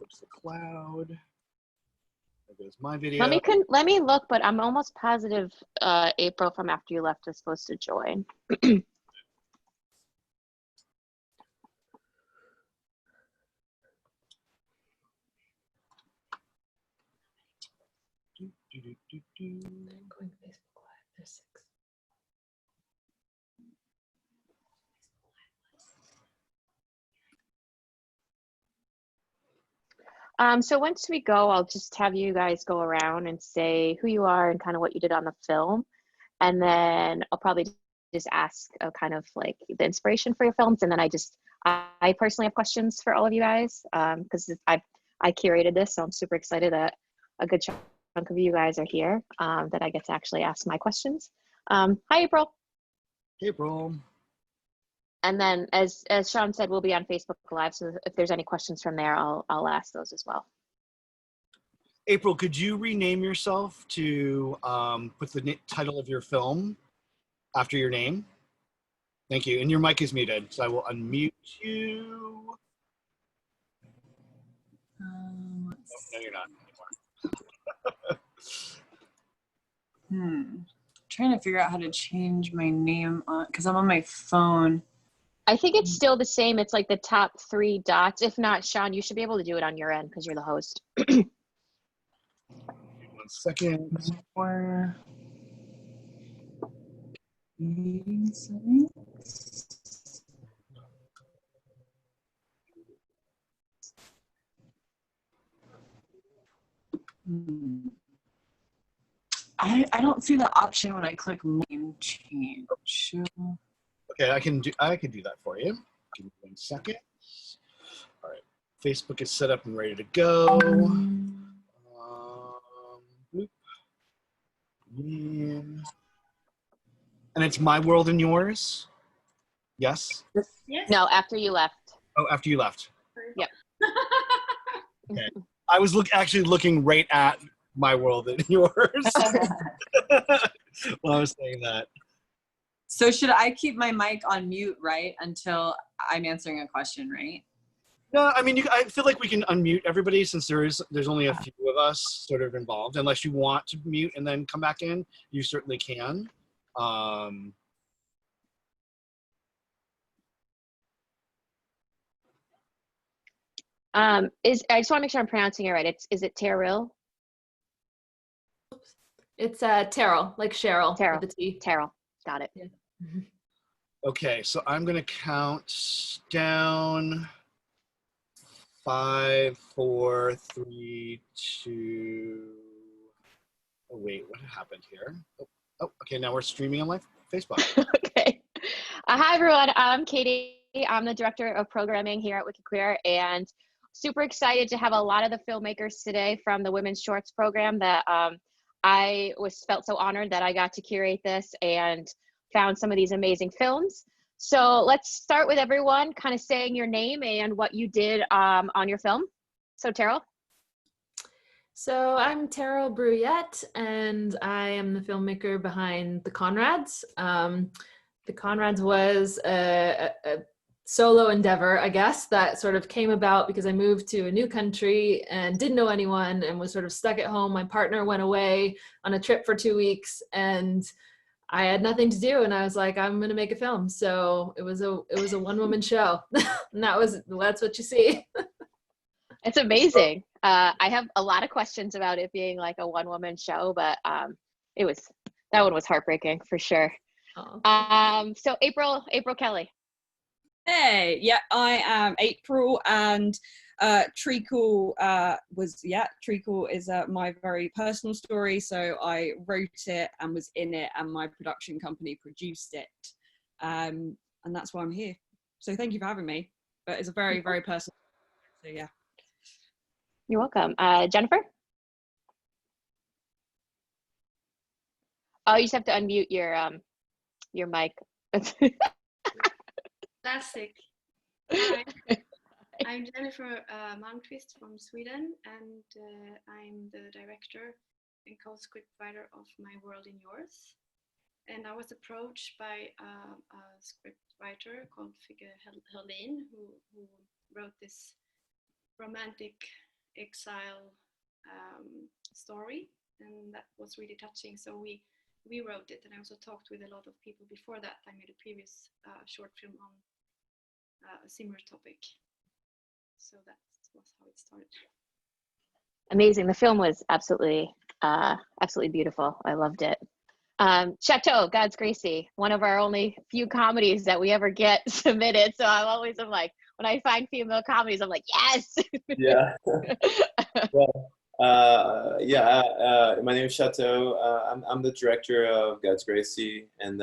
go to the cloud. There goes my video. Let me look, but I'm almost positive April from After You Left is supposed to join. I'm going Facebook Live. There's 6. So once we go, I'll just have you guys go around and say who you are and kind of what you did on the film. And then I'll probably just ask kind of like the inspiration for your films. And then I personally have questions for all of you guys because I curated this. So I'm super excited that a good chunk of you guys are here that I get to actually ask my questions. Hi, April. Hey, April. And then as Sean said, we'll be on Facebook Live. So if there's any questions from there, I'll ask those as well. April, could you rename yourself to put the title of your film after your name? Thank you. And your mic is muted, so I will unmute you. No, you're not anymore. Trying to figure out how to change my name because I'm on my phone. I think it's still the same. It's like the top 3 dots. If not, Sean, you should be able to do it on your end because you're the host. 1 second. Or meeting settings. I don't see the option when I click name change. Okay, I can do that for you. Give me 1 second. All right, Facebook is set up and ready to go. Boop. And it's My World and Yours. Yes. Yes. No, After You Left. Oh, After You Left. Yep. Okay. I was actually looking right at My World and Yours while I was saying that. So should I keep my mic on mute, right, until I'm answering a question, right? No, I mean, I feel like we can unmute everybody since there's only a few of us sort of involved. Unless you want to mute and then come back in, you certainly can. I just want to make sure I'm pronouncing it right. Is it Teryl? It's Teryl, like Cheryl. Teryl. With the T. Teryl. Got it. Yeah. Okay, so I'm gonna count down 5, 4, 3, 2. Oh wait, what happened here? Oh, okay, now we're streaming on live Facebook. Okay. Hi everyone, I'm Katie. I'm the director of programming here at WikiQueer, and super excited to have a lot of the filmmakers today from the Women's Shorts program that I felt so honored that I got to curate this and found some of these amazing films. So let's start with everyone kind of saying your name and what you did on your film. So Teryl. So I'm Teryl Brouillette, and I am the filmmaker behind the Conrads. The Conrads was a solo endeavor, I guess, that sort of came about because I moved to a new country and didn't know anyone and was sort of stuck at home. My partner went away on a trip for 2 weeks and I had nothing to do, and I was like, I'm gonna make a film. So it was a one-woman show. And that's what you see. It's amazing. I have a lot of questions about it being like a one-woman show, but that one was heartbreaking for sure. Oh. So April Kelly. Hey, yeah, I am April, and Treacle Treacle is my very personal story. So I wrote it and was in it, and my production company produced it, and that's why I'm here. So thank you for having me. But it's a very, very personal. So yeah. You're welcome. Jennifer. Oh, you just have to unmute your mic. Fantastic. Hi. I'm Jennifer Malmqvist from Sweden, and I'm the director and co-script writer of My World and Yours. And I was approached by a script writer called Figge Helene, who wrote this romantic exile story, and that was really touching. So we wrote it, and I also talked with a lot of people before that. I made a previous short film on a similar topic. So that was how it started. Amazing. The film was absolutely beautiful. I loved it. Chateau, God's Gracie, one of our only few comedies that we ever get submitted. So I'm like, when I find female comedies, I'm like, yes. Yeah. Well, my name is Chateau. I'm the director of God's Gracie, and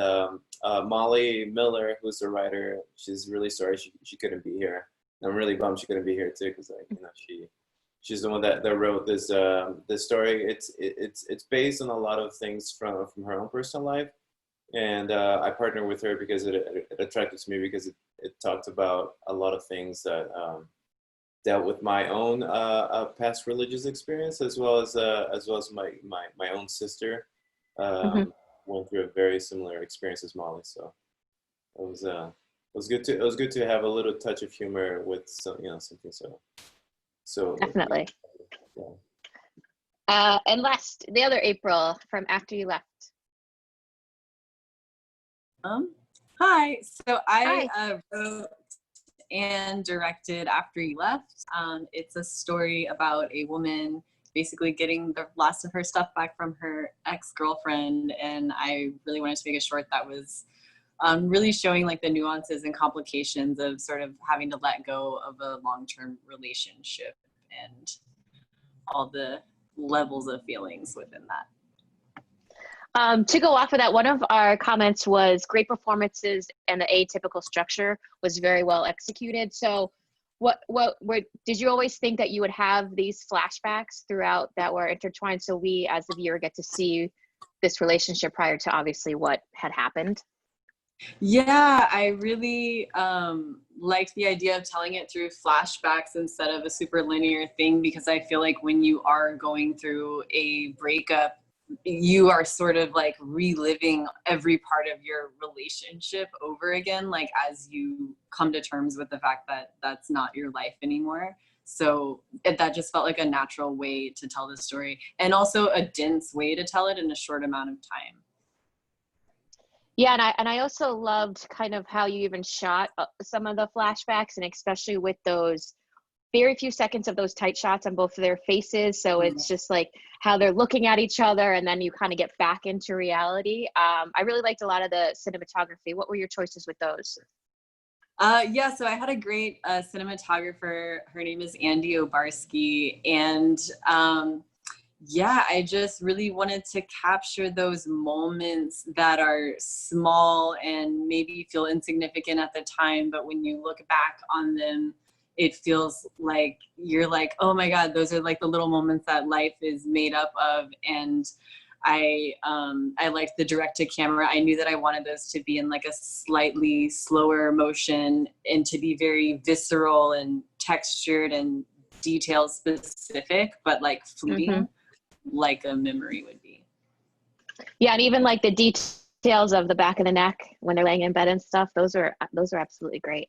Molly Miller, who's the writer, she's really sorry she couldn't be here. And I'm really bummed she couldn't be here too, because she's the one that wrote this story. It's based on a lot of things from her own personal life, and I partnered with her because it attracted to me, because it talked about a lot of things that dealt with my own past religious experience, as well as my own sister went through a very similar experience as Molly. So it was good to have a little touch of humor with something so Definitely. Yeah. And the other April from After You Left. Hi. So I wrote and directed After You Left. It's a story about a woman basically getting the last of her stuff back from her ex-girlfriend, and I really wanted to make a short that was really showing like the nuances and complications of sort of having to let go of a long-term relationship and all the levels of feelings within that. To go off of that, one of our comments was great performances and the atypical structure was very well executed. So what did you always think that you would have these flashbacks throughout that were intertwined, so we as the viewer get to see this relationship prior to obviously what had happened? Yeah, I really liked the idea of telling it through flashbacks instead of a super linear thing, because I feel like when you are going through a breakup, you are sort of like reliving every part of your relationship over again, like as you come to terms with the fact that that's not your life anymore. So that just felt like a natural way to tell the story, and also a dense way to tell it in a short amount of time. Yeah, and I also loved kind of how you even shot some of the flashbacks, and especially with those very few seconds of those tight shots on both of their faces. So it's just like how they're looking at each other, and then you kind of get back into reality. I really liked a lot of the cinematography. What were your choices with those? Yeah, so I had a great cinematographer. Her name is Andy Obarski, and yeah, I just really wanted to capture those moments that are small and maybe feel insignificant at the time, but when you look back on them, it feels like you're like, oh my God, those are like the little moments that life is made up of. And I liked the direct to camera. I knew that I wanted those to be in like a slightly slower motion and to be very visceral and textured and detail specific, but like fleeting, like a memory would be. Yeah, and even like the details of the back of the neck when they're laying in bed and stuff, those are absolutely great.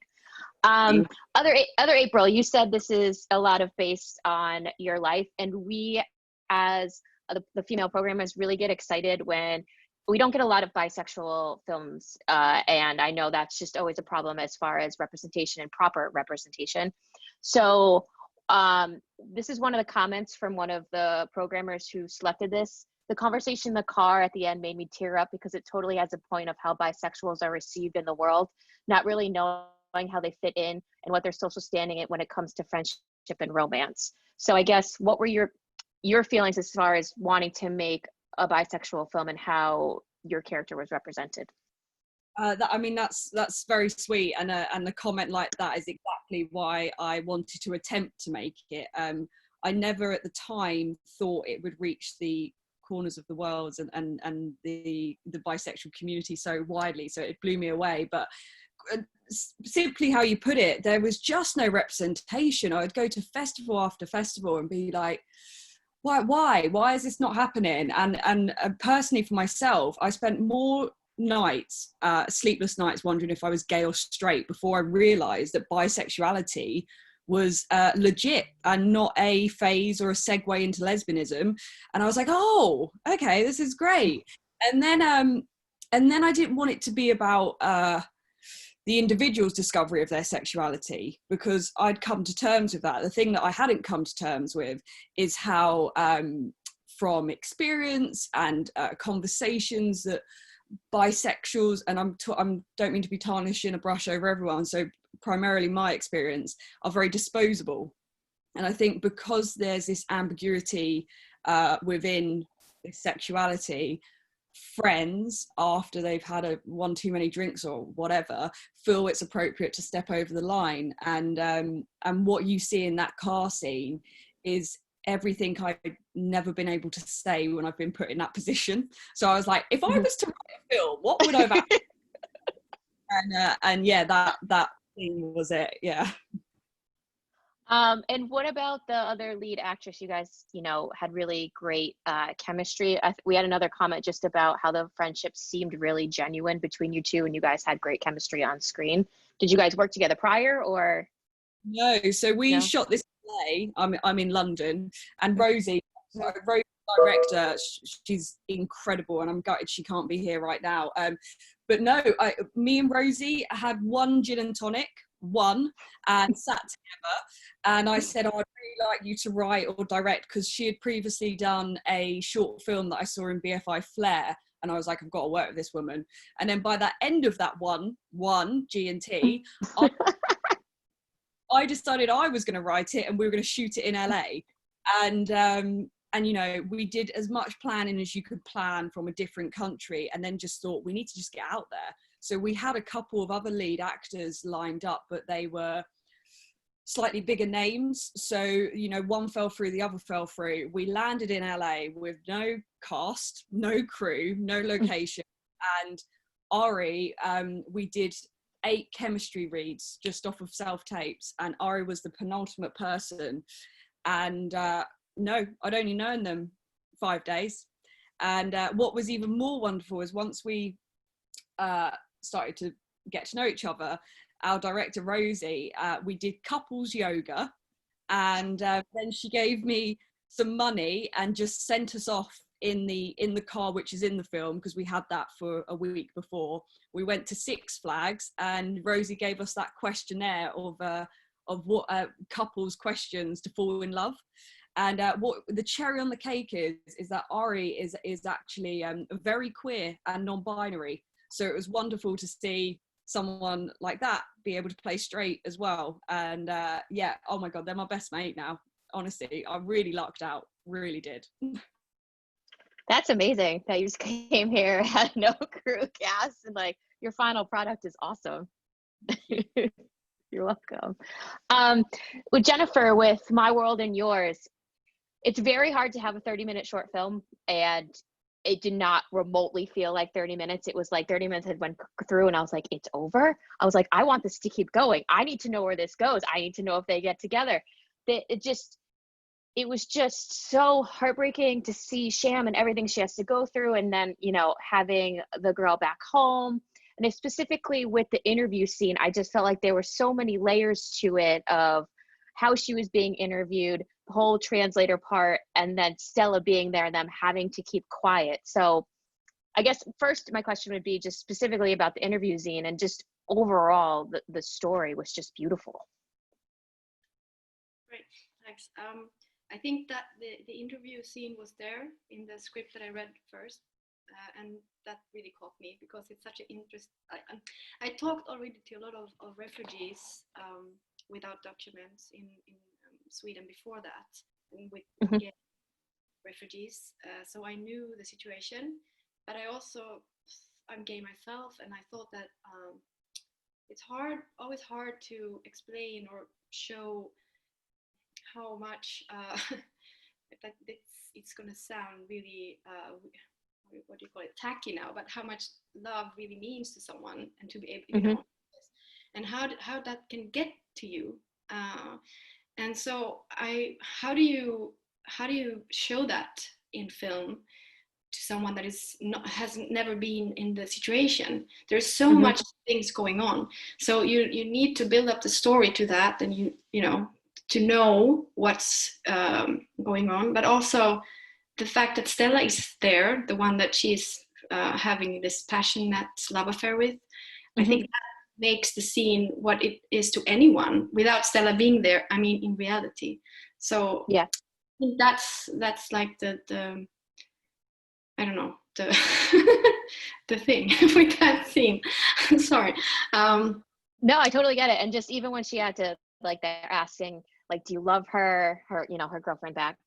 Other April, you said this is a lot of based on your life, and we as the female programmers really get excited when we don't get a lot of bisexual films, and I know that's just always a problem as far as representation and proper representation. So this is one of the comments from one of the programmers who selected this. The conversation in the car at the end made me tear up because it totally has a point of how bisexuals are received in the world, not really knowing how they fit in and what their social standing when it comes to friendship and romance. So I guess what were your feelings as far as wanting to make a bisexual film and how your character was represented? That's very sweet, and the comment like that is exactly why I wanted to attempt to make it. I never at the time thought it would reach the corners of the world and the bisexual community so widely, so it blew me away. But simply how you put it, there was just no representation. I would go to festival after festival and be like, why is this not happening? And personally for myself, I spent more nights, sleepless nights, wondering if I was gay or straight before I realized that bisexuality was legit and not a phase or a segue into lesbianism. And I was like, oh, okay, this is great. And then I didn't want it to be about the individual's discovery of their sexuality, because I'd come to terms with that. The thing that I hadn't come to terms with is how from experience and conversations that bisexuals, and I don't mean to be tarnishing a brush over everyone, so primarily my experience, are very disposable. And I think because there's this ambiguity within this sexuality, friends, after they've had one too many drinks or whatever, feel it's appropriate to step over the line. And what you see in that car scene is everything I've never been able to say when I've been put in that position. So I was like, if I was to write a film, what would I have actually and yeah, that thing was it. Yeah. And what about the other lead actress? You guys, had really great chemistry. We had another comment just about how the friendship seemed really genuine between you two, and you guys had great chemistry on screen. Did you guys work together prior, or? No, so we shot this play. I'm in London, and Rosie, director, she's incredible, and I'm gutted she can't be here right now. But no, me and Rosie had one gin and tonic, and sat together, and I said, oh, I'd really like you to write or direct, because she had previously done a short film that I saw in BFI Flair, and I was like, I've got to work with this woman. And then by the end of that one G&T, I decided I was going to write it, and we were going to shoot it in LA. And we did as much planning as you could plan from a different country, and then just thought we need to just get out there. So we had a couple of other lead actors lined up, but they were slightly bigger names. So, one fell through, the other fell through. We landed in LA with no cast, no crew, no location. And Ari, we did 8 chemistry reads just off of self-tapes, and Ari was the penultimate person. And no, I'd only known them 5 days. And what was even more wonderful is once we started to get to know each other, our director Rosie, we did couples yoga, and then she gave me some money and just sent us off in the car, which is in the film, because we had that for a week before. We went to Six Flags, and Rosie gave us that questionnaire of what couples questions to fall in love. And what the cherry on the cake is that Ari is actually very queer and non-binary. So it was wonderful to see someone like that be able to play straight as well. And oh my God, they're my best mate now. Honestly, I really lucked out, really did. That's amazing that you just came here, had no crew cast, and like your final product is awesome. You're welcome. With Jennifer, with My World and Yours, it's very hard to have a 30-minute short film, and it did not remotely feel like 30 minutes. It was like 30 minutes had went through, and I was like, it's over. I was like, I want this to keep going. I need to know where this goes. I need to know if they get together. It was just so heartbreaking to see Sham and everything she has to go through, and then, having the girl back home. And specifically with the interview scene, I just felt like there were so many layers to it of how she was being interviewed, the whole translator part, and then Stella being there and them having to keep quiet. So I guess first my question would be just specifically about the interview scene, and just overall the story was just beautiful. Great, thanks. I think that the interview scene was there in the script that I read first, and that really caught me because it's such an interest. I talked already to a lot of refugees without documents in Sweden before that, with gay refugees. So I knew the situation, but I'm gay myself, and I thought that it's always hard to explain or show how much that it's gonna sound really what do you call it, tacky now, but how much love really means to someone, and to be able, and how that can get to you, and so how do you show that in film to someone that is not, hasn't never been in the situation. There's so Mhm. much things going on, so you need to build up the story to that, and you know, to know what's going on, but also the fact that Stella is there, the one that she's having this passionate love affair with. I think that makes the scene what it is to anyone without Stella being there. I mean, in reality. So Yeah. I think that's like the I don't know, the the thing with that scene. Sorry. No, I totally get it. And just even when she had to, like, they're asking, like, do you love her, you know, her girlfriend back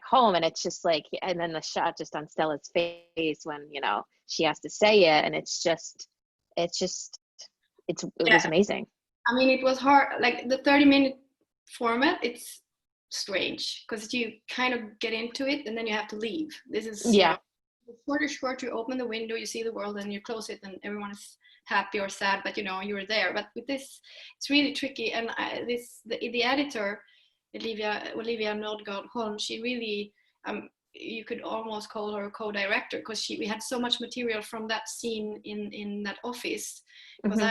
home, and it's just like, and then the shot just on Stella's face when, you know, she has to say it, and it was amazing. I mean, it was hard. Like the 30-minute format, it's strange because you kind of get into it and then you have to leave. This is short. You open the window, you see the world, and you close it, and everyone is happy or sad, but you know you're there. But with this, it's really tricky. And the editor, Olivia Nordgaard Holm, she really you could almost call her a co-director, because we had so much material from that scene in that office, because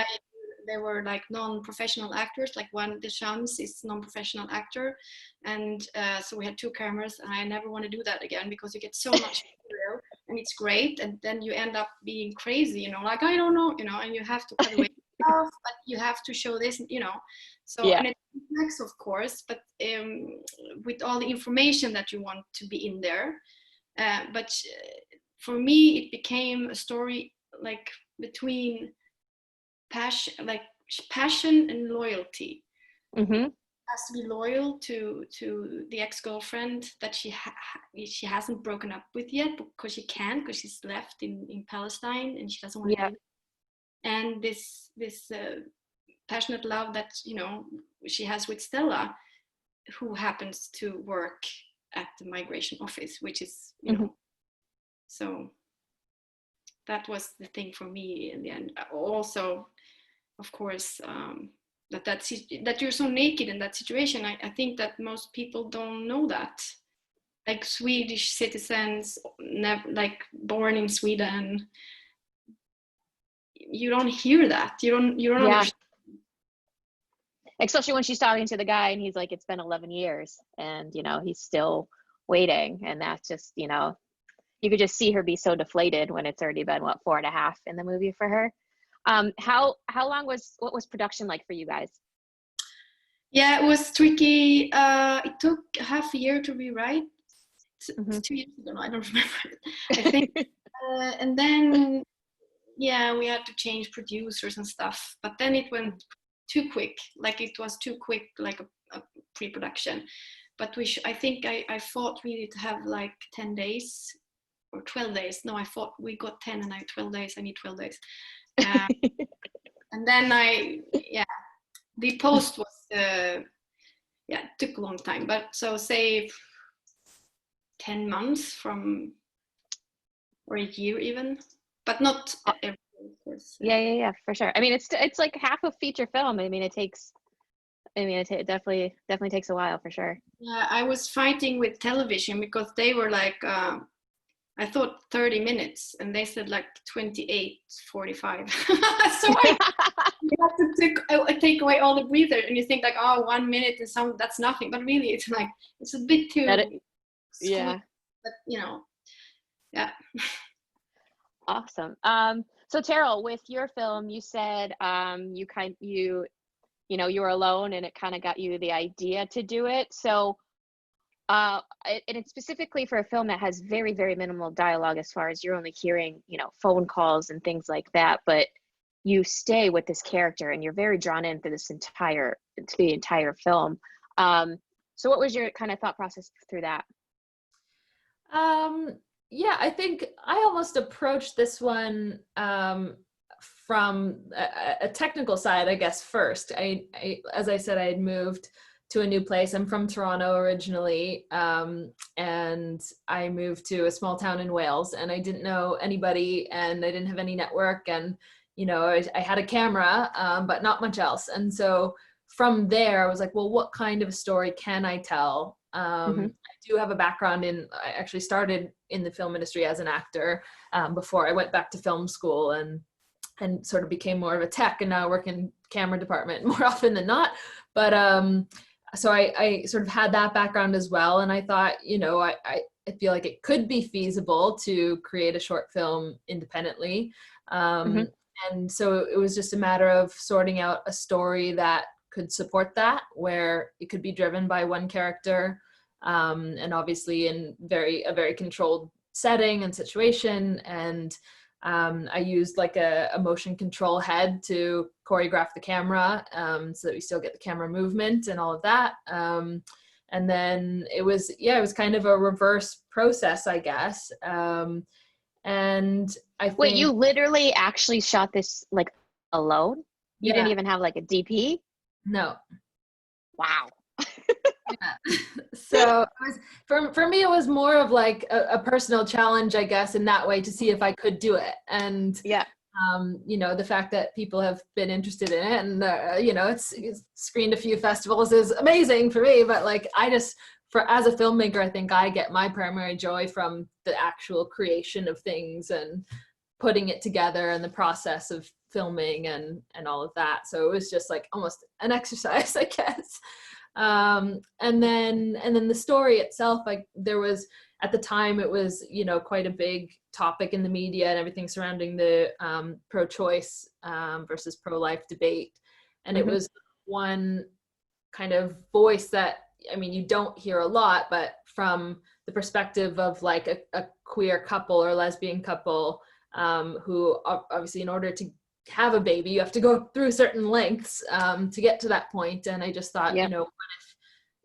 there were like non-professional actors, like one Deschamps is non-professional actor, and so we had 2 cameras, and I never want to do that again, because you get so much material and it's great, and then you end up being crazy, you know, like I don't know, you know, and you have to cut away stuff, but you have to show this, you know. So and it's complex, of course, but with all the information that you want to be in there, but for me it became a story like between passion and loyalty. Has to be loyal to the ex-girlfriend that she hasn't broken up with yet, because she can't, because she's left in Palestine and she doesn't want to leave. And this passionate love that, you know, she has with Stella, who happens to work at the migration office, which is, you know, so that was the thing for me in the end. Also, of course, that you're so naked in that situation. I think that most people don't know that. Like Swedish citizens, never, like born in Sweden, you don't hear that. You don't understand. Especially when she's talking to the guy and he's like, it's been 11 years and, you know, he's still waiting. And that's just, you know, you could just see her be so deflated when it's already been, 4.5 in the movie for her. What was production like for you guys? Yeah, it was tricky. It took half a year to rewrite. It's 2 years ago, I don't remember it. I think. And then, we had to change producers and stuff. But then it went too quick. Like it was too quick, like a pre-production. But I think I fought really to have like 10 days or 12 days. No, I fought, we got 10 and I 12 days. I need 12 days. And then the post was, it took a long time. But so say 10 months or a year even, but not every day, of course. Yeah, for sure. I mean, it's like half a feature film. I mean, it definitely takes a while for sure. Yeah, I was fighting with television because they were like, I thought 30 minutes and they said like 28:45. So you have to take away all the breathers, and you think like, 1 minute and that's nothing, but really it's like, it's a bit too but you know, Awesome. So Teryl, with your film, you said you were alone and it kind of got you the idea to do it. So and it's specifically for a film that has very, very minimal dialogue, as far as you're only hearing, you know, phone calls and things like that, but you stay with this character and you're very drawn in through the entire film. So what was your kind of thought process through that? I think I almost approached this one from a technical side, I guess, first. I as I said, I had moved to a new place. I'm from Toronto originally, and I moved to a small town in Wales, and I didn't know anybody, and I didn't have any network, and you know, I had a camera, but not much else. And so from there, I was like, well, what kind of a story can I tell I do have a background I actually started in the film industry as an actor before I went back to film school and sort of became more of a tech, and now I work in camera department more often than not. But so I sort of had that background as well. And I thought, I feel like it could be feasible to create a short film independently. And so it was just a matter of sorting out a story that could support that, where it could be driven by one character, and obviously in a very controlled setting and situation. And I used like a motion control head to choreograph the camera, so that we still get the camera movement and all of that. And then it was kind of a reverse process, I guess. And I think— Wait, you literally actually shot this like alone? You didn't Yeah. even have like a DP? No. Wow. Yeah. So it was, for me, it was more of like a personal challenge, I guess, in that way, to see if I could do it. And Yeah. the fact that people have been interested in it, and it's screened a few festivals is amazing for me. But like, as a filmmaker, I think I get my primary joy from the actual creation of things and putting it together and the process of filming and all of that. So it was just like almost an exercise, I guess. And then the story itself, like there was, at the time, it was, quite a big topic in the media and everything surrounding the pro-choice versus pro-life debate. And it was one kind of voice that, I mean, you don't hear a lot, but from the perspective of like a queer couple or lesbian couple, who obviously, in order to have a baby, you have to go through certain lengths to get to that point. And I just thought, what if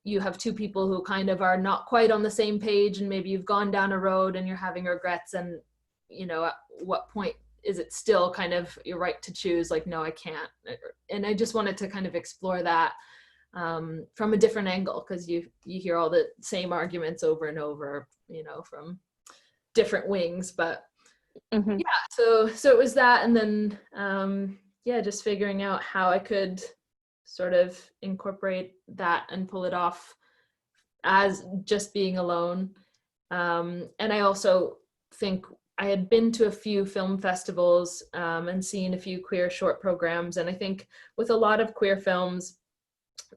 you have two people who kind of are not quite on the same page, and maybe you've gone down a road and you're having regrets, and at what point is it still kind of your right to choose, like, no, I can't. And I just wanted to kind of explore that from a different angle, because you hear all the same arguments over and over, from different wings. But so it was that. And then just figuring out how I could sort of incorporate that and pull it off as just being alone. And I also think I had been to a few film festivals and seen a few queer short programs. And I think with a lot of queer films,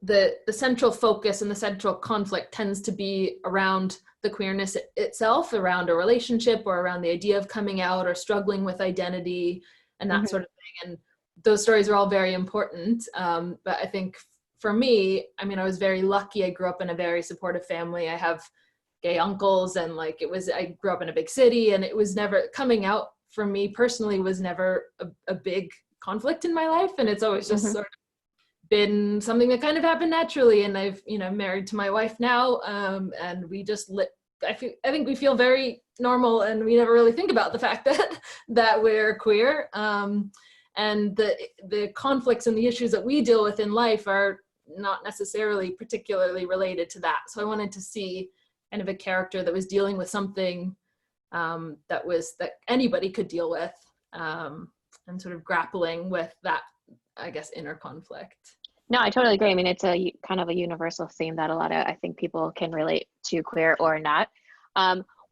the central focus and the central conflict tends to be around the queerness itself, around a relationship, or around the idea of coming out or struggling with identity and that sort of thing. And those stories are all very important. But I think for me, I mean, I was very lucky. I grew up in a very supportive family. I have gay uncles, and like I grew up in a big city, and it was never, coming out for me personally was never a big conflict in my life. And it's always just sort of been something that kind of happened naturally. And I've, married to my wife now, and we just I think we feel very normal, and we never really think about the fact that we're queer. And the conflicts and the issues that we deal with in life are not necessarily particularly related to that. So I wanted to see kind of a character that was dealing with something that anybody could deal with, and sort of grappling with that, I guess, inner conflict. No, I totally agree. I mean, it's a kind of a universal theme that a lot of, I think, people can relate to, queer or not.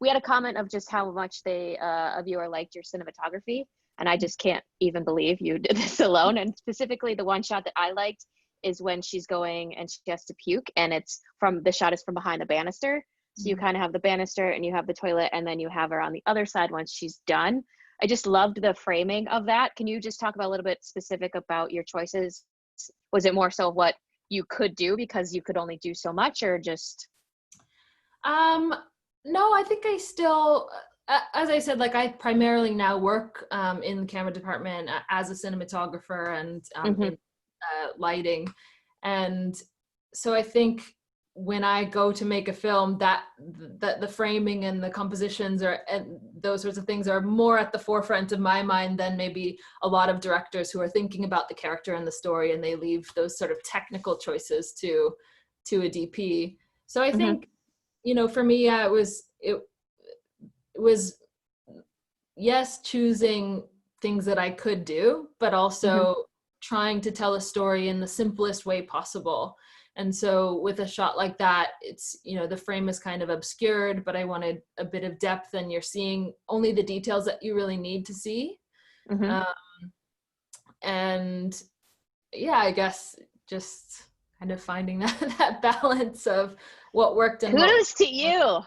We had a comment of just how much a viewer liked your cinematography, and I just can't even believe you did this alone. And specifically, the one shot that I liked is when she's going and she has to puke, and the shot is from behind the banister. So you kind of have the banister and you have the toilet, and then you have her on the other side once she's done. I just loved the framing of that. Can you just talk about a little bit specific about your choices? Was it more so what you could do because you could only do so much, or just? No, I think I still, as I said, like I primarily now work in the camera department as a cinematographer and in lighting. And so I think when I go to make a film, that the framing and the compositions and those sorts of things are more at the forefront of my mind than maybe a lot of directors who are thinking about the character and the story, and they leave those sort of technical choices to a DP. So I think, for me, it was yes, choosing things that I could do, but also trying to tell a story in the simplest way possible. And so with a shot like that, it's, you know, the frame is kind of obscured, but I wanted a bit of depth, and you're seeing only the details that you really need to see. And yeah, I guess just kind of finding that balance of what worked and what Kudos to you.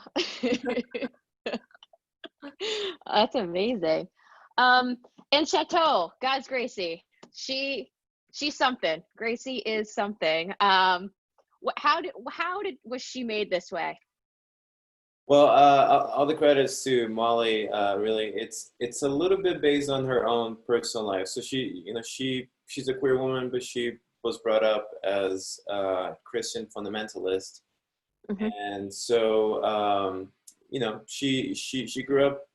That's amazing. And Chateau, God's Gracie, she's something. Gracie is something. How was she made this way? Well, all the credits to Molly. Really, it's a little bit based on her own personal life. So she's a queer woman, but she was brought up as a Christian fundamentalist, and so she grew up.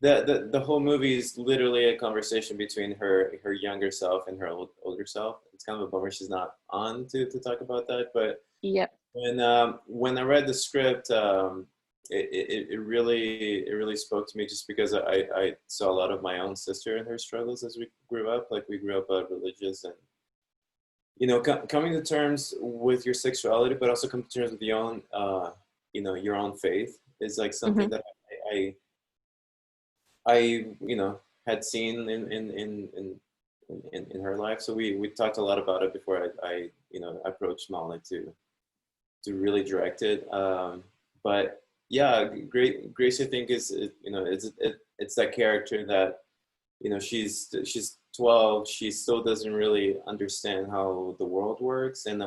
The whole movie is literally a conversation between her younger self and her older self. It's kind of a bummer she's not on to talk about that, but yep. When I read the script, it really spoke to me, just because I saw a lot of my own sister and her struggles as we grew up. Like, we grew up religious, and coming to terms with your sexuality, but also come to terms with your own your own faith is like something that I had seen in her life. So we talked a lot about it before I approached Molly to really direct it. But yeah, Gracie, I think it's that character that she's 12. She still doesn't really understand how the world works, and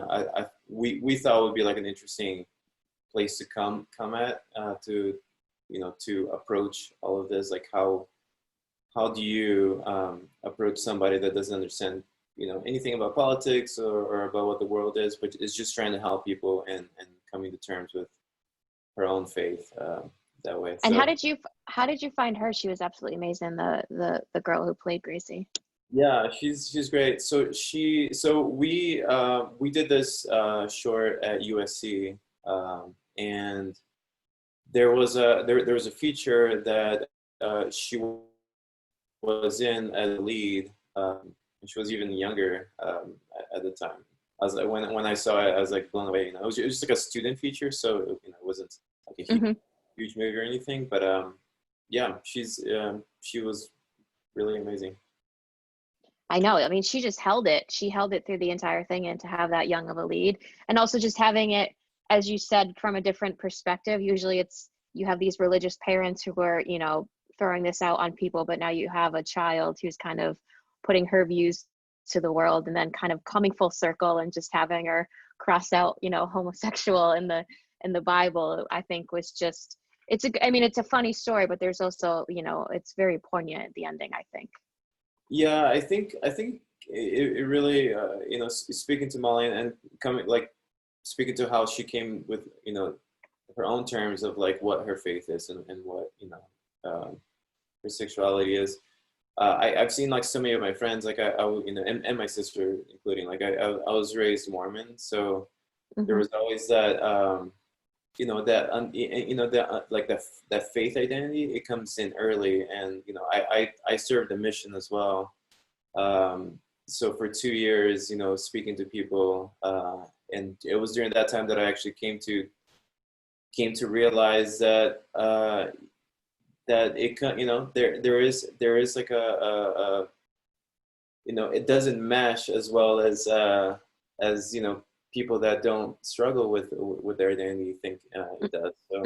we thought it would be like an interesting place to come at to approach all of this. Like, how do you approach somebody that doesn't understand anything about politics or about what the world is, but is just trying to help people and coming to terms with her own faith that way. And so, how did you find her? She was absolutely amazing. The girl who played Gracie. Yeah, she's great. So we did this short at USC, and there was a feature that she was in as a lead. She was even younger at the time. I was like, when I saw it, I was like blown away. It was just like a student feature, so it wasn't like a huge movie or anything. But yeah, she was really amazing. I know. I mean, she just held it. She held it through the entire thing, and to have that young of a lead, and also just having it, as you said, from a different perspective. Usually, you have these religious parents who are throwing this out on people, but now you have a child who's kind of putting her views to the world, and then kind of coming full circle and just having her cross out homosexual in the Bible, I think was just, it's a funny story, but there's also it's very poignant, the ending, I think. Yeah, I think it really speaking to Molly and coming, like, speaking to how she came with her own terms of like what her faith is and what her sexuality is. I've seen like so many of my friends, like I and my sister including, like I was raised Mormon, so there was always that that faith identity. It comes in early, and I served a mission as well. So for 2 years, speaking to people, and it was during that time that I actually came to realize that that it there is like a it doesn't mesh as well as people that don't struggle with their identity think it does. So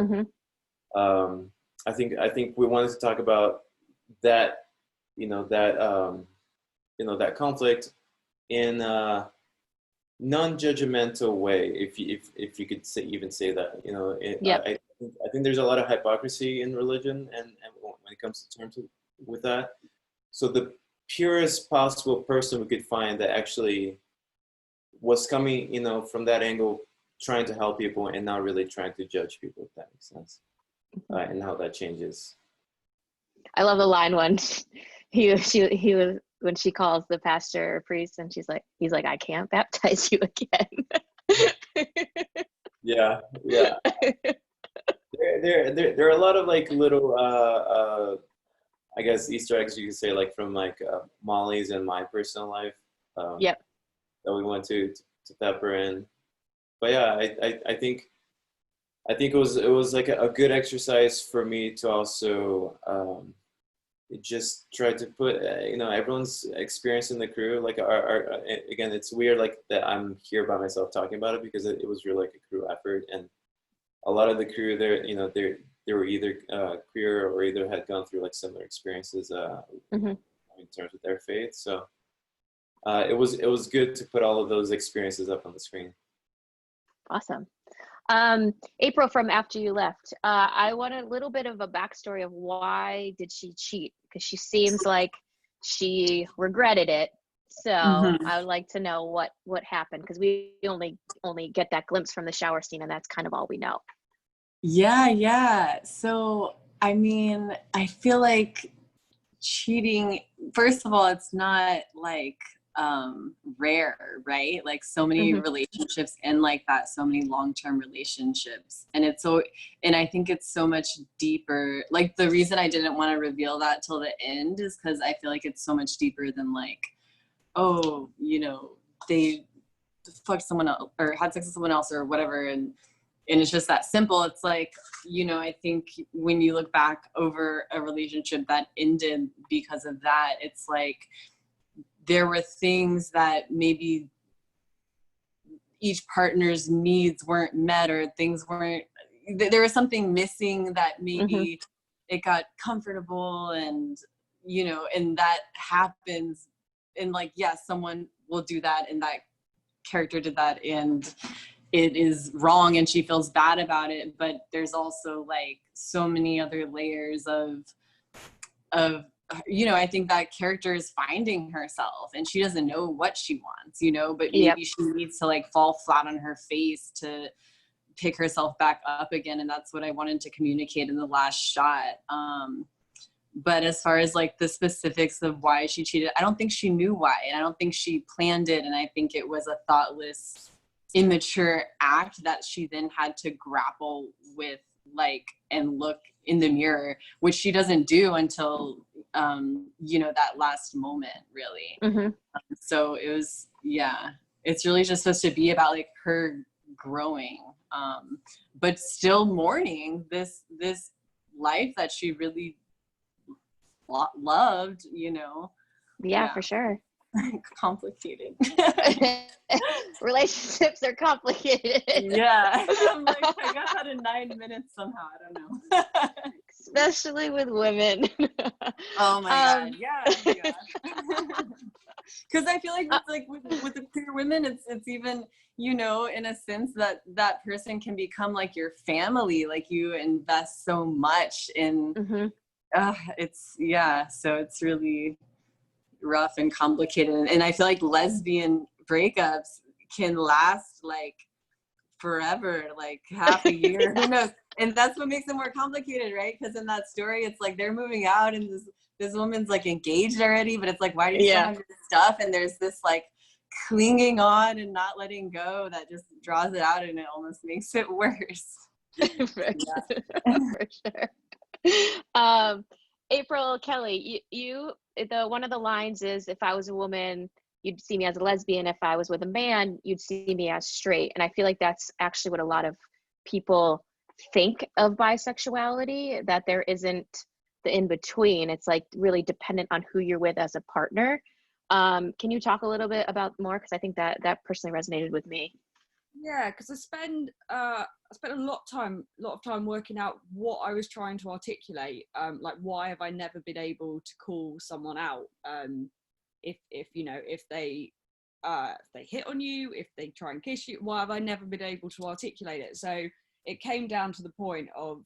I think we wanted to talk about that that conflict in a non-judgmental way, if you could say that. I think there's a lot of hypocrisy in religion, and when it comes to terms with that. So the purest possible person we could find that actually was coming, from that angle, trying to help people and not really trying to judge people, if that makes sense, and how that changes. I love the line when he was when she calls the pastor or priest, and he's like, I can't baptize you again. Yeah. There are a lot of like little I guess Easter eggs, you could say, like from like Molly's and my personal life. That we want to pepper in. but yeah, I think it was like a good exercise for me to also just try to put everyone's experience in the crew. Like our again, it's weird like that I'm here by myself talking about it, because it was really like a crew effort, and a lot of the crew there, they were either queer or either had gone through like similar experiences in terms of their faith. So it was good to put all of those experiences up on the screen. Awesome. April, from After You Left, I want a little bit of a backstory of why did she cheat? Because she seems like she regretted it. So I would like to know what happened, because we only get that glimpse from the shower scene, and that's kind of all we know. Yeah. So, I mean, I feel like cheating, first of all, it's not like rare, right? Like so many relationships and like that, so many long-term relationships, and I think it's so much deeper. Like the reason I didn't want to reveal that till the end is because I feel like it's so much deeper than like, oh, they fucked someone else or had sex with someone else or whatever, and it's just that simple. It's like, I think when you look back over a relationship that ended because of that, it's like there were things that maybe each partner's needs weren't met, or things weren't, there was something missing that maybe it got comfortable, and, and that happens. And like, yes, someone will do that, and that character did that, and it is wrong, and she feels bad about it. But there's also like so many other layers of I think that character is finding herself, and she doesn't know what she wants, but maybe she needs to like fall flat on her face to pick herself back up again. And that's what I wanted to communicate in the last shot. But as far as like the specifics of why she cheated, I don't think she knew why, and I don't think she planned it. And I think it was a thoughtless, immature act that she then had to grapple with, like, and look in the mirror, which she doesn't do until that last moment, really. So it was, it's really just supposed to be about like her growing, but still mourning this life that she really loved. For sure. Complicated. Relationships are complicated. Yeah. I'm like, I got that in 9 minutes somehow. I don't know. Especially with women. Oh my God. Yeah. Because I feel like it's like with the queer women, it's even, in a sense that person can become like your family. Like you invest so much in, so it's really rough and complicated. And I feel like lesbian breakups can last like forever, like half a year, who knows? And that's what makes it more complicated, right? Because in that story, it's like they're moving out and this woman's like engaged already, but it's like, why do you still have your stuff? And there's this like clinging on and not letting go that just draws it out, and it almost makes it worse. For sure. April, Kelly, one of the lines is, if I was a woman, you'd see me as a lesbian. If I was with a man, you'd see me as straight. And I feel like that's actually what a lot of people think of bisexuality, that there isn't the in-between. It's like really dependent on who you're with as a partner. Can you talk a little bit about more? Because I think that personally resonated with me. Yeah, because I spent a lot of time working out what I was trying to articulate. Like, why have I never been able to call someone out? If they hit on you, if they try and kiss you, why have I never been able to articulate it? So it came down to the point of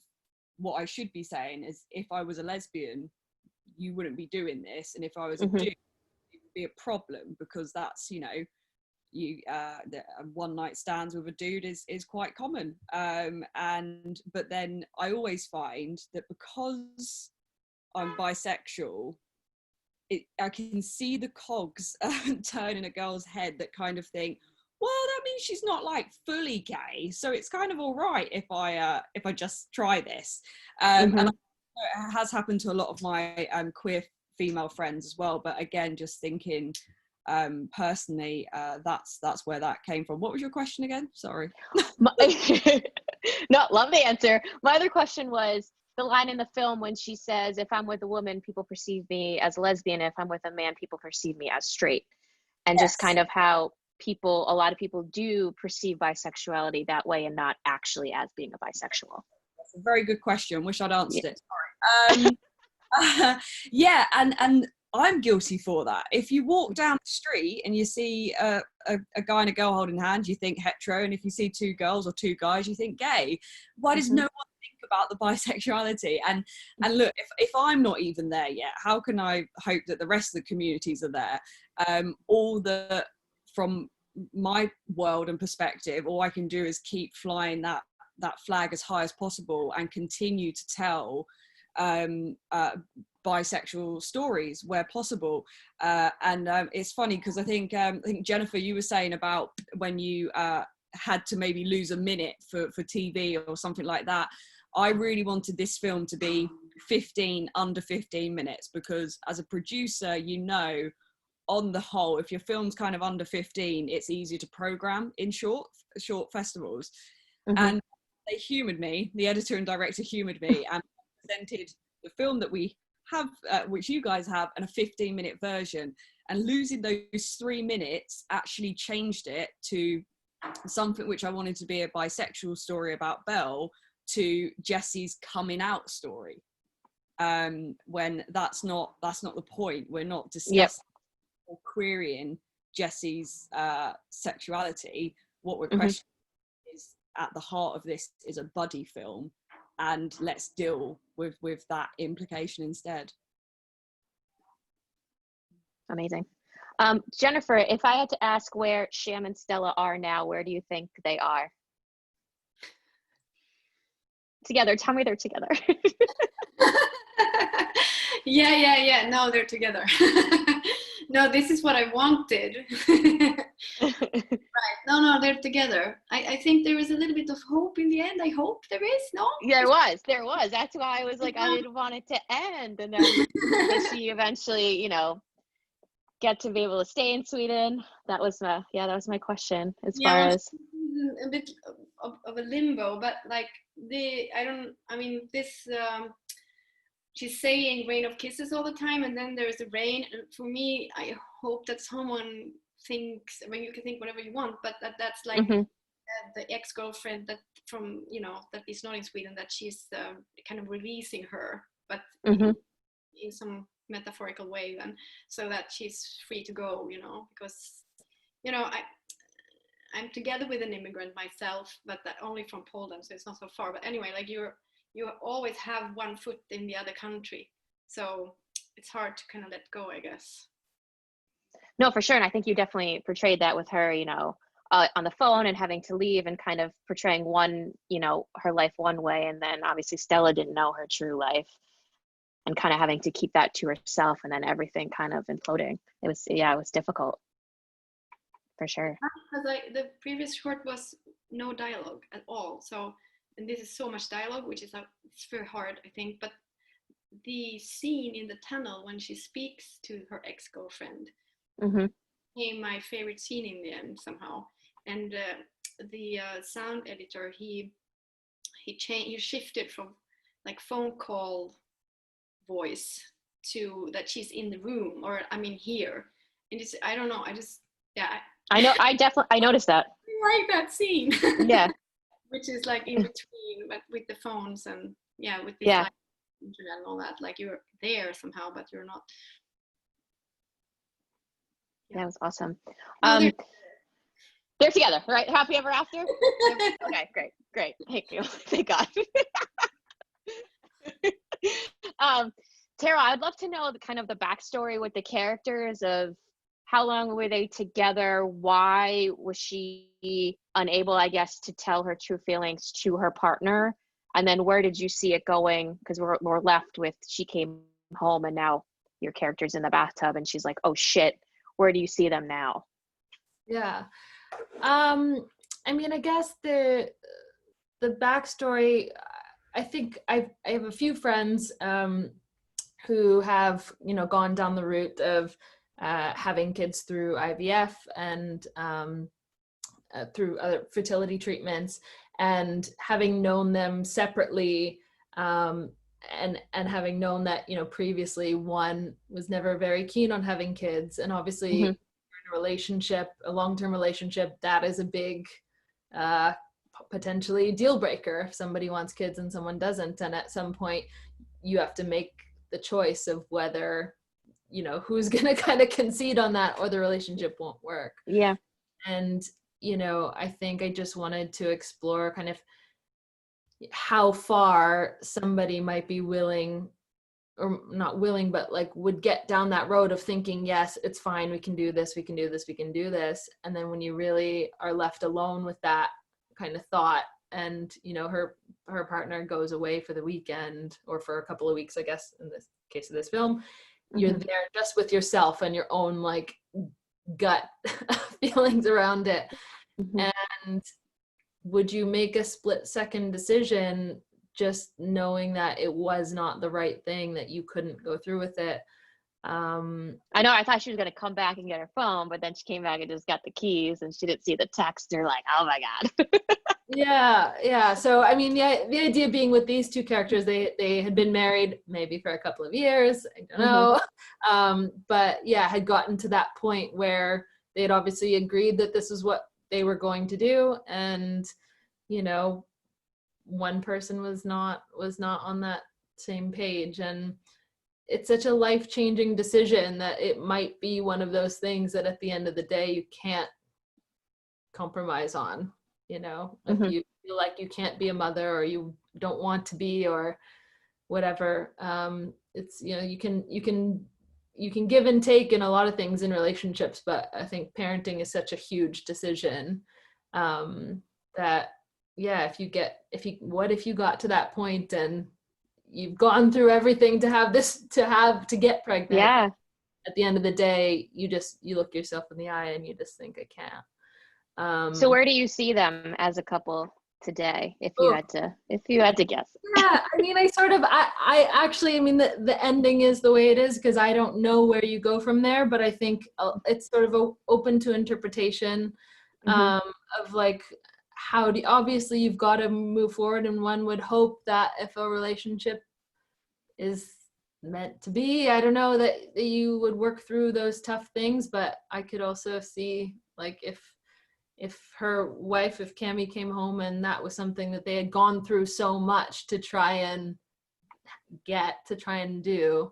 what I should be saying is, if I was a lesbian, you wouldn't be doing this, and if I was a dude, it would be a problem, because that's you the one night stands with a dude is quite common, but then I always find that because I'm bisexual, I can see the cogs turn in a girl's head that kind of think, well, that means she's not like fully gay, so it's kind of all right if I just try this. And it has happened to a lot of my queer female friends as well. But again, just thinking, personally, that's where that came from. What was your question again? Sorry. No, love the answer. My other question was the line in the film when she says, if I'm with a woman, people perceive me as a lesbian. If I'm with a man, people perceive me as straight. And Yes. just kind of how a lot of people do perceive bisexuality that way and not actually as being a bisexual. That's a very good question. Wish I'd answered it. Sorry. Yeah, and I'm guilty for that. If you walk down the street and you see a guy and a girl holding hands, you think hetero, and if you see two girls or two guys, you think gay. Why does no one think about the bisexuality? And look, if I'm not even there yet, how can I hope that the rest of the communities are there? From my world and perspective, all I can do is keep flying that flag as high as possible and continue to tell bisexual stories where possible. It's funny because I think Jennifer, you were saying about when you had to maybe lose a minute for TV or something like that. I really wanted this film to be under 15 minutes, because as a producer, on the whole, if your film's kind of under 15, it's easier to program in short festivals. And they humoured me, the editor and director humoured me, and presented the film that we have, which you guys have, and a 15-minute version. And losing those 3 minutes actually changed it to something which I wanted to be a bisexual story about Belle, to Jesse's coming out story. When that's not the point. We're not discussing or querying Jesse's sexuality. What we're questioning is, at the heart of this is a buddy film, and let's deal with that implication instead. Amazing. Jennifer, if I had to ask where Sham and Stella are now, where do you think they are? Together. Tell me they're together. Yeah. No, they're together. No, this is what I wanted. Right. No, they're together. I think there is a little bit of hope in the end. I hope there is. No? There was. That's why I was like, I didn't want it to end. And then does she eventually, get to be able to stay in Sweden? That was my question as far as a bit of a limbo, but like she's saying rain of kisses all the time, and then there's a rain, and for me, I hope that someone thinks, you can think whatever you want, but that's like the ex-girlfriend that from that is not in Sweden, that she's kind of releasing her, but in some metaphorical way, then, so that she's free to go, because I'm together with an immigrant myself, but that only from Poland, so it's not so far. But anyway, like you always have one foot in the other country, so it's hard to kind of let go, I guess. No, for sure. And I think you definitely portrayed that with her, on the phone and having to leave and kind of portraying her life one way. And then obviously Stella didn't know her true life and kind of having to keep that to herself, and then everything kind of imploding. It was difficult. For sure. Because the previous short was no dialogue at all. So, and this is so much dialogue, which is it's very hard, I think. But the scene in the tunnel when she speaks to her ex-girlfriend became my favorite scene in the end somehow. And the sound editor, he shifted from like phone call voice to that she's in the room, or here. And it's, I don't know, I know. I noticed that. I like that scene. Yeah. Which is like in between, but with the phones and with the internet and all that. Like you're there somehow, but you're not. Yeah. That was awesome. No, they're together, right? Happy ever after? Okay, great. Thank you. Thank God. Tara, I'd love to know the kind of the backstory with the characters of how long were they together? Why was she unable, I guess, to tell her true feelings to her partner? And then where did you see it going? Because we're left with, she came home and now your character's in the bathtub and she's like, oh shit, where do you see them now? Yeah. I guess the backstory, I think I have a few friends who have, gone down the route of having kids through IVF and through other fertility treatments, and having known them separately, and having known that, you know, previously one was never very keen on having kids, and obviously in a relationship, a long-term relationship, that is a big potentially deal breaker if somebody wants kids and someone doesn't. And at some point you have to make the choice of whether, you know, who's gonna kind of concede on that, or the relationship won't work. Yeah. And, you know, I think I just wanted to explore kind of how far somebody might be willing, or not willing, but like would get down that road of thinking, yes, it's fine, we can do this, we can do this, we can do this. And then when you really are left alone with that kind of thought, and, you know, her partner goes away for the weekend or for a couple of weeks, I guess, in this case of this film, you're there just with yourself and your own like gut feelings around it. And would you make a split-second decision just knowing that it was not the right thing, that you couldn't go through with it? I know, I thought she was going to come back and get her phone, but then she came back and just got the keys and she didn't see the text. You're like, oh my God. Yeah. So, I mean, the idea being with these two characters, they had been married maybe for a couple of years, I don't know. But yeah, had gotten to that point where they had obviously agreed that this is what they were going to do. And, you know, one person was not on that same page. And it's such a life-changing decision that it might be one of those things that at the end of the day, you can't compromise on, you know, if you feel like you can't be a mother, or you don't want to be, or whatever. It's, you know, you can give and take in a lot of things in relationships, but I think parenting is such a huge decision, that, yeah, what if you got to that point and you've gone through everything to get pregnant. Yeah. At the end of the day, you look yourself in the eye and you just think, I can't. So where do you see them as a couple today, if you had to guess? Yeah, I mean, I actually, I mean, the ending is the way it is because I don't know where you go from there, but I think it's sort of open to interpretation, of like, obviously you've got to move forward, and one would hope that if a relationship is meant to be, I don't know, that you would work through those tough things. But I could also see, like, if her wife, if Cammie came home and that was something that they had gone through so much to try and do,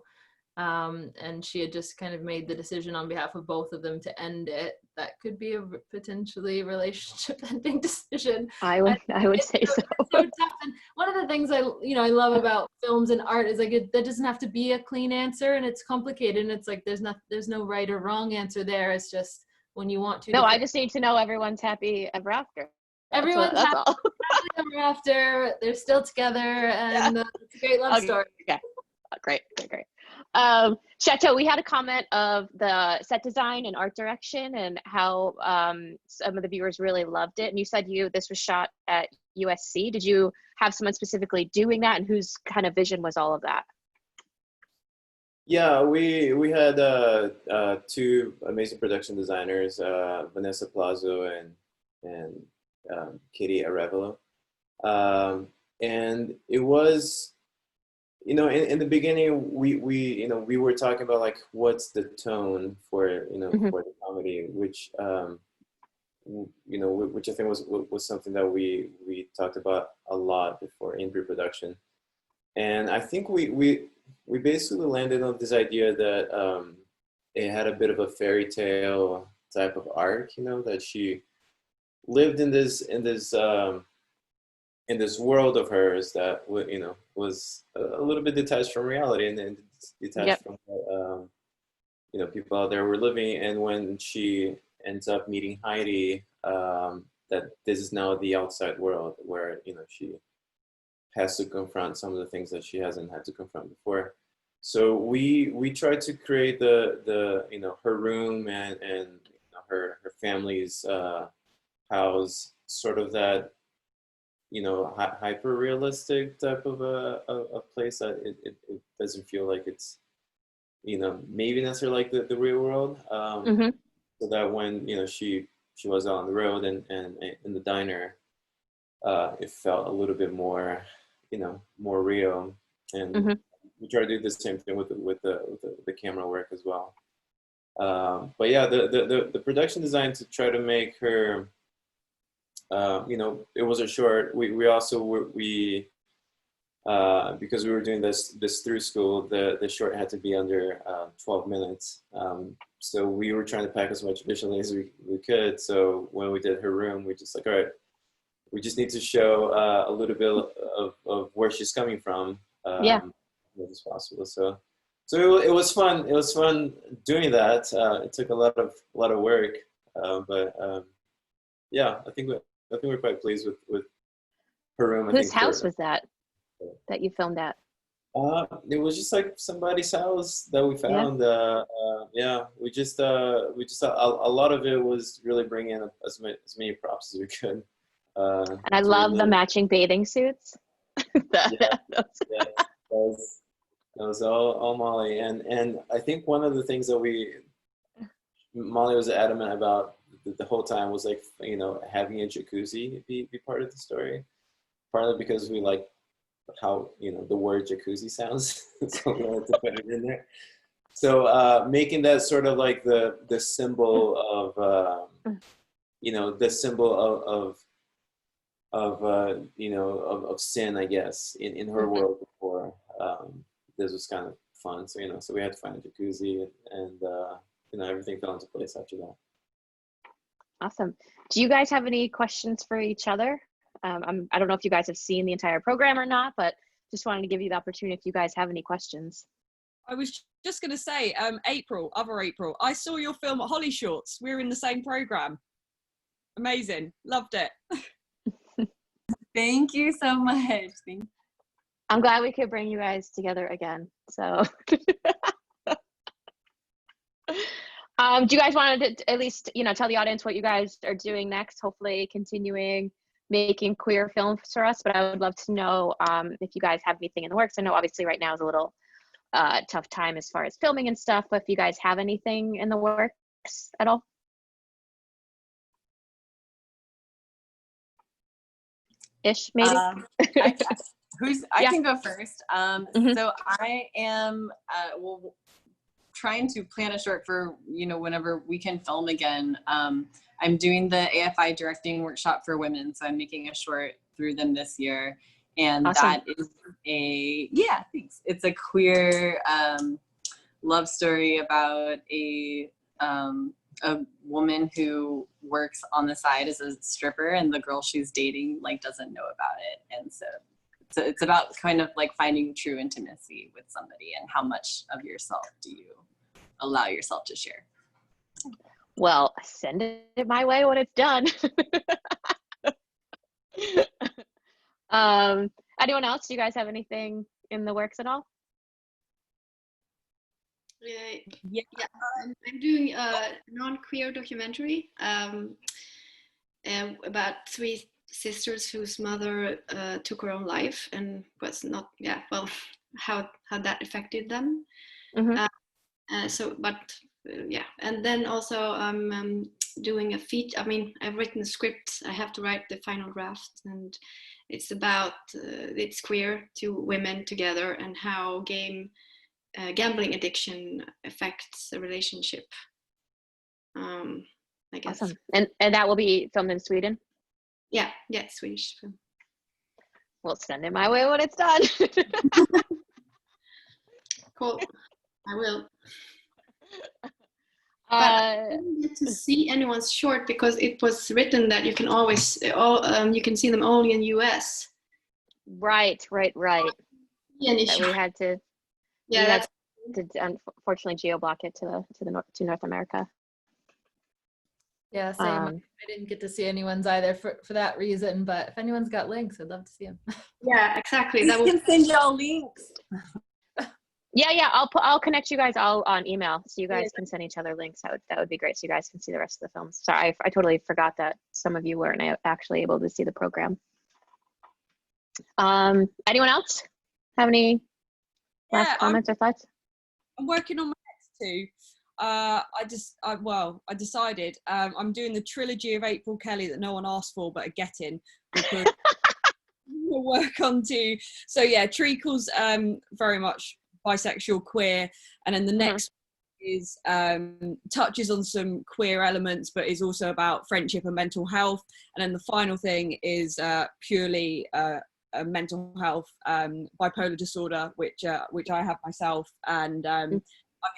and she had just kind of made the decision on behalf of both of them to end it, that could be a potentially relationship ending decision. I would say so. It's so tough. And one of the things I love about films and art is, like, that doesn't have to be a clean answer, and it's complicated, and it's like there's no right or wrong answer there. It's just when you want to. No, I just need to know everyone's happy ever after. Everyone's happy ever after. They're still together, and it's a great love story. Okay. Great. Chateau, we had a comment of the set design and art direction and how some of the viewers really loved it. And you said this was shot at USC. Did you have someone specifically doing that, and whose kind of vision was all of that? Yeah, we had two amazing production designers, Vanessa Plazo and Katie Arevalo, and it was, in the beginning we were talking about, like, what's the tone for for the comedy, which which I think was something that we talked about a lot before in pre-production, and I think we basically landed on this idea that it had a bit of a fairy tale type of arc, that she lived in this world of hers that was a little bit detached from reality, and detached from what people out there were living. And when she ends up meeting Heidi, that this is now the outside world where she has to confront some of the things that she hasn't had to confront before. So we tried to create the her room and her family's house, sort of that hyper realistic type of a place that it doesn't feel like it's maybe necessarily like the real world. Mm-hmm. So that when, she was out on the road and in the diner, it felt a little bit more, more real. And Mm-hmm. we try to do the same thing with the camera work as well. But yeah, the production design to try to make her, it was a short. We also because we were doing this through school, the short had to be under 12 minutes. So we were trying to pack as much visually as we could. So when we did her room, we just like, all right, we just need to show a little bit of where she's coming from. Yeah. As much as possible. So it was fun. It was fun doing that. It took a lot of work, but yeah, I think we're quite pleased with her room. Whose house was that you filmed at? It was just like somebody's house that we found. Yeah, we just a lot of it was really bringing in as many props as we could. And I love the matching bathing suits. That was all Molly, and I think one of the things that Molly was adamant about the whole time was like, having a jacuzzi be part of the story, partly because we like how the word jacuzzi sounds, so we wanted to put it in there. So making that sort of like the symbol of the symbol of sin, I guess, in her world before. This was kind of fun. So we had to find a jacuzzi, and everything fell into place after that. Awesome. Do you guys have any questions for each other? I don't know if you guys have seen the entire program or not, but just wanted to give you the opportunity if you guys have any questions. I was just going to say, April, I saw your film at Holly Shorts. We're in the same program. Amazing. Loved it. Thank you so much. I'm glad we could bring you guys together again. So, do you guys want to at least, tell the audience what you guys are doing next? Hopefully continuing making queer films for us, but I would love to know if you guys have anything in the works. I know obviously right now is a little tough time as far as filming and stuff, but if you guys have anything in the works at all. Ish, maybe? I can go first. So I am trying to plan a short for, whenever we can film again. I'm doing the AFI directing workshop for women, so I'm making a short through them this year. And awesome. That is thanks. It's a queer love story about a woman who works on the side as a stripper, and the girl she's dating doesn't know about it. And so it's about kind of like finding true intimacy with somebody, and how much of yourself do you allow yourself to share. Well, send it my way when it's done. Anyone else? Do you guys have anything in the works at all? Yeah. I'm doing a non-queer documentary about three sisters whose mother took her own life and was not, how that affected them. Mm-hmm. And then also I'm doing a feature. I've written a script. I have to write the final draft, and it's about it's queer, two women together, and how gambling addiction affects the relationship. I guess. Awesome. And that will be filmed in Sweden? Yeah, Swedish film. Well, send it my way when it's done. Cool. I will. I didn't get to see anyone's short because it was written that you can always you can see them only in US. Right. Yeah, we had to. Yeah, to unfortunately geo-block it to North America. Yeah, same. I didn't get to see anyone's either for that reason, but if anyone's got links, I'd love to see them. Yeah, exactly. We can send y'all links. Yeah. I'll connect you guys all on email, so you guys can send each other links. That would be great, so you guys can see the rest of the films. Sorry, I totally forgot that some of you weren't actually able to see the program. Anyone else have any last comments or thoughts? I'm working on my next two. I decided I'm doing the trilogy of April Kelly that no one asked for but are getting, because we'll work on two. So yeah, Treacle's very much bisexual, queer, and then the next is touches on some queer elements, but is also about friendship and mental health. And then the final thing is purely a mental health, bipolar disorder, which I have myself, and I'm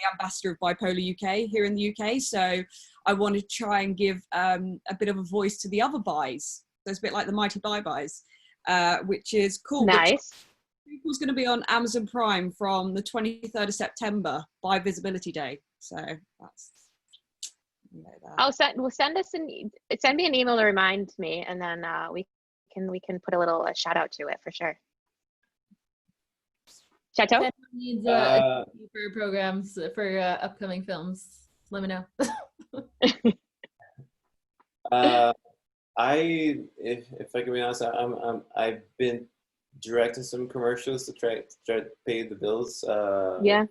the ambassador of Bipolar UK here in the UK. So I want to try and give a bit of a voice to the other bis. So it's a bit like the Mighty Bis, which is cool. Nice. It's going to be on Amazon Prime from the 23rd of September by Visibility Day. So that's, you know, that. Send me an email to remind me, and then we can put a little shout out to it for sure. Chateau? If anyone needs for programs for upcoming films, let me know. If I can be honest, I've been directing some commercials to try to pay the bills. For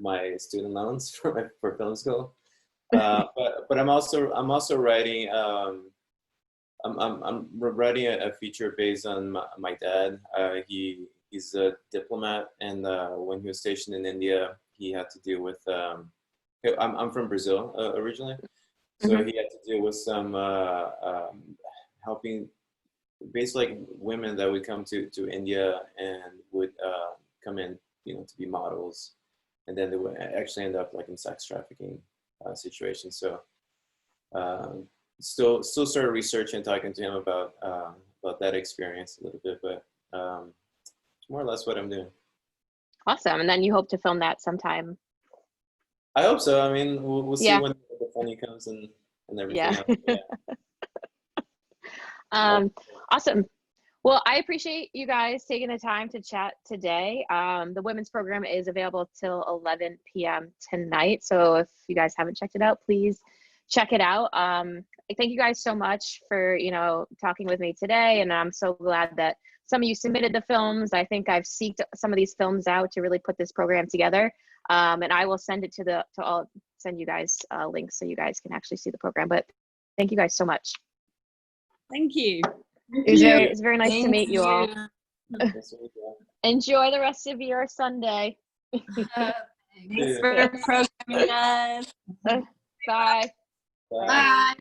my student loans for film school. But I'm also writing. I'm writing a feature based on my dad. He's a diplomat, and when he was stationed in India, he had to deal with. I'm from Brazil originally, so he had to deal with some helping, basically like women that would come to India and would come in, to be models, and then they would actually end up like in sex trafficking situations. So still started researching and talking to him about that experience a little bit, but more or less what I'm doing. Awesome. And then you hope to film that sometime. I hope so. I mean, we'll see when the funding comes and everything else. Yeah. Awesome. Well, I appreciate you guys taking the time to chat today. The women's program is available till 11 p.m. tonight. So if you guys haven't checked it out, please check it out. Thank you guys so much for, talking with me today. And I'm so glad that some of you submitted the films. I think I've seeked some of these films out to really put this program together. And I will send it send you guys links so you guys can actually see the program. But thank you guys so much. Thank you. It's very nice to meet you all. Enjoy the rest of your Sunday. Thanks for programming us. Bye. Bye. Bye.